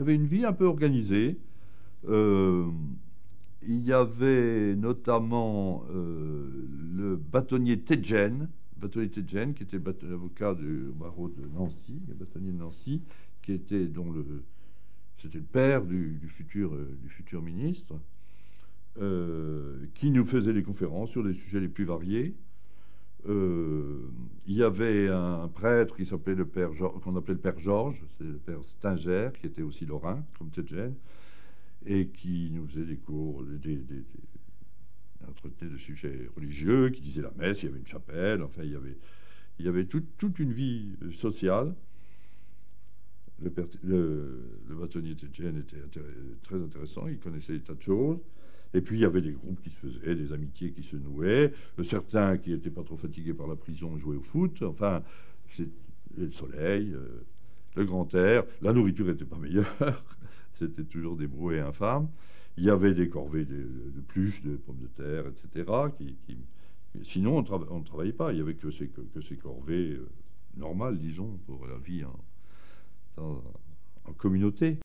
avait une vie un peu organisée. Il y avait notamment le bâtonnier Tedjen, qui était l'avocat du barreau de Nancy, le bâtonnier de Nancy, qui était c'était le père du futur ministre, qui nous faisait des conférences sur les sujets les plus variés. Il y avait un prêtre qui s'appelait qu'on appelait le père Georges, c'est le père Stinger, qui était aussi lorrain, comme Tedjen, et qui nous faisait des cours, entretenait de sujets religieux, qui disait la messe, il y avait une chapelle, enfin il y avait toute une vie sociale. Le bâtonnier Tedjen était très intéressant, il connaissait des tas de choses. Et puis il y avait des groupes qui se faisaient, des amitiés qui se nouaient. Certains qui n'étaient pas trop fatigués par la prison jouaient au foot. Enfin, le soleil, le grand air. La nourriture n'était pas meilleure. C'était toujours des brouets infâmes. Il y avait des corvées de pluches, de pommes de terre, etc. Sinon, on ne travaillait pas. Il n'y avait que ces corvées normales, disons, pour la vie en communauté.